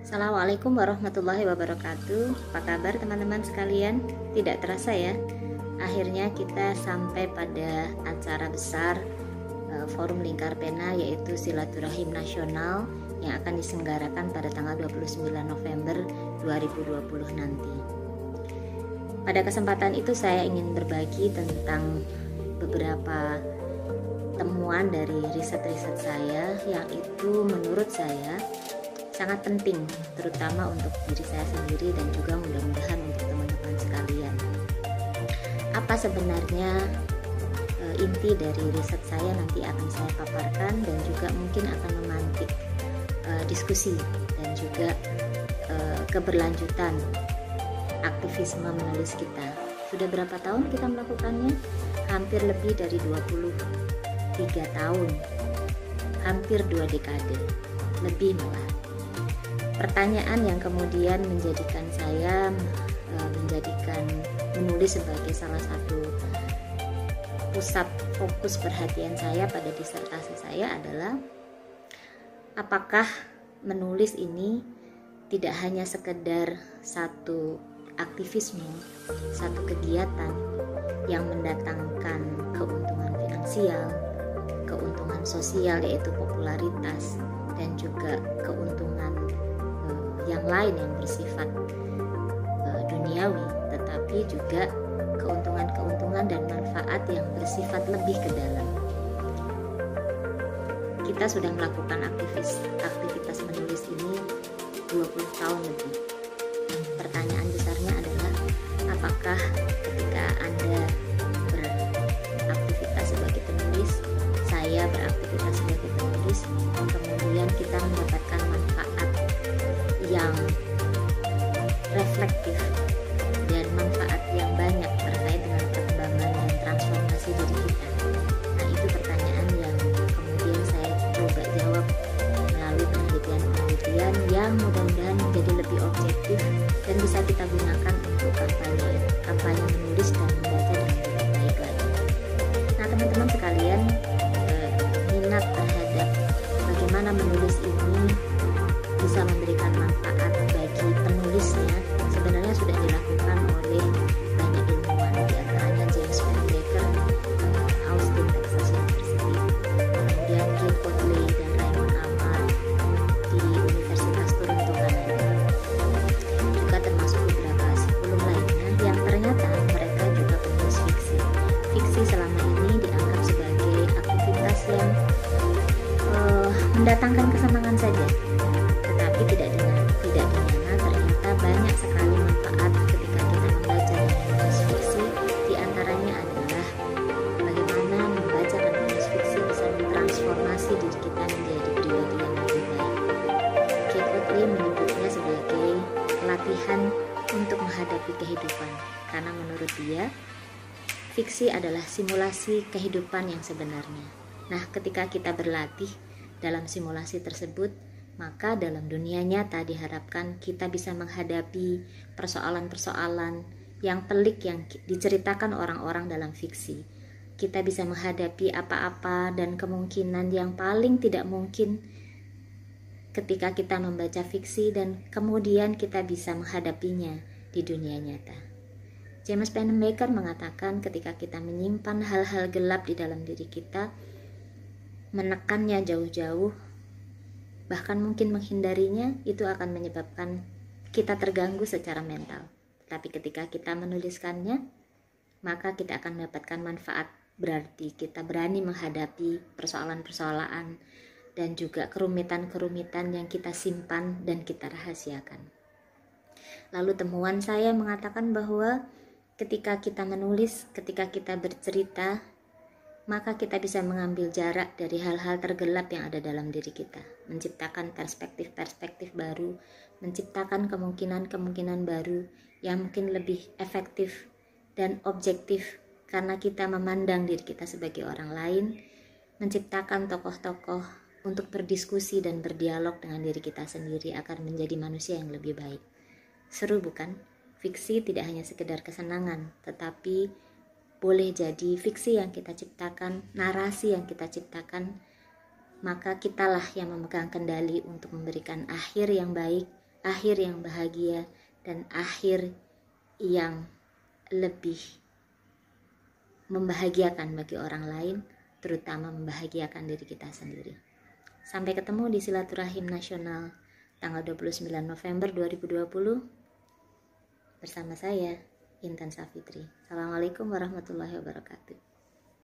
Assalamualaikum warahmatullahi wabarakatuh. Apa kabar teman-teman sekalian? Tidak terasa ya, akhirnya kita sampai pada acara besar Forum Lingkar Pena, yaitu Silaturahim Nasional yang akan diselenggarakan pada tanggal 29 November 2020 nanti. Pada kesempatan itu saya ingin berbagi tentang beberapa temuan dari riset-riset saya yang itu menurut saya sangat penting, terutama untuk diri saya sendiri dan juga mudah-mudahan untuk teman-teman sekalian. Apa sebenarnya inti dari riset saya nanti akan saya paparkan dan juga mungkin akan memantik diskusi dan juga keberlanjutan aktivisme menulis kita. Sudah berapa tahun kita melakukannya? Hampir lebih dari 23 tahun, hampir 2 dekade, lebih malah. Pertanyaan yang kemudian menjadikan saya menjadikan menulis sebagai salah satu pusat fokus perhatian saya pada disertasi saya adalah, apakah menulis ini tidak hanya sekedar satu aktivisme, satu kegiatan yang mendatangkan keuntungan finansial, keuntungan sosial yaitu popularitas, dan juga keuntungan yang lain yang bersifat duniawi, tetapi juga keuntungan-keuntungan dan manfaat yang bersifat lebih ke dalam. Kita sudah melakukan aktivitas menulis ini 20 tahun lebih. Pertanyaan besarnya adalah, apakah ketika Anda beraktivitas sebagai penulis, saya beraktivitas sebagai penulis, kemudian kita mendapatkan manfaat yang reflektif dan manfaat yang banyak terkait dengan perkembangan dan transformasi diri kita. Nah, itu pertanyaan yang kemudian saya coba jawab melalui penelitian-penelitian yang mudah-mudahan menjadi lebih objektif dan bisa kita gunakan untuk kampanye menulis dan membaca dengan lebih baik lagi. Nah, teman-teman sekalian, minat terhadap bagaimana menulis ini bisa memberikan manfaat bagi penulisnya sebenarnya sudah dilakukan oleh banyak ilmuwan, di antaranya James Pennebaker, Austin Texas University, kemudian Keith Cotley dan Raymond Ammar di Universitas Toronto Kanada, juga termasuk beberapa psikolog lainnya yang ternyata mereka juga penulis fiksi. Fiksi selama ini dianggap sebagai aktivitas yang mendatangkan kesenangan saja, tetapi tidak dinyana ternyata banyak sekali manfaat ketika kita membaca dan menulis fiksi. Di antaranya adalah bagaimana membaca dan menulis fiksi bisa mentransformasi diri kita menjadi pribadi yang lebih baik. Keith Cotley menyebutnya sebagai latihan untuk menghadapi kehidupan, karena menurut dia fiksi adalah simulasi kehidupan yang sebenarnya. Nah, ketika kita berlatih dalam simulasi tersebut, maka dalam dunia nyata diharapkan kita bisa menghadapi persoalan-persoalan yang pelik yang diceritakan orang-orang dalam fiksi. Kita bisa menghadapi apa-apa dan kemungkinan yang paling tidak mungkin ketika kita membaca fiksi, dan kemudian kita bisa menghadapinya di dunia nyata. James Pennebaker mengatakan ketika kita menyimpan hal-hal gelap di dalam diri kita, menekannya jauh-jauh, bahkan mungkin menghindarinya, itu akan menyebabkan kita terganggu secara mental. Tapi ketika kita menuliskannya, maka kita akan mendapatkan manfaat. Berarti kita berani menghadapi persoalan-persoalan dan juga kerumitan-kerumitan yang kita simpan dan kita rahasiakan. Lalu temuan saya mengatakan bahwa ketika kita menulis, ketika kita bercerita, maka kita bisa mengambil jarak dari hal-hal tergelap yang ada dalam diri kita, menciptakan perspektif-perspektif baru, menciptakan kemungkinan-kemungkinan baru yang mungkin lebih efektif dan objektif karena kita memandang diri kita sebagai orang lain, menciptakan tokoh-tokoh untuk berdiskusi dan berdialog dengan diri kita sendiri agar menjadi manusia yang lebih baik. Seru bukan? Fiksi tidak hanya sekedar kesenangan, tetapi boleh jadi fiksi yang kita ciptakan, narasi yang kita ciptakan, maka kitalah yang memegang kendali untuk memberikan akhir yang baik akhir yang bahagia dan akhir yang lebih membahagiakan bagi orang lain, terutama membahagiakan diri kita sendiri. Sampai ketemu di Silaturahim Nasional tanggal 29 November 2020 bersama saya, Intan Safitri. Assalamualaikum warahmatullahi wabarakatuh.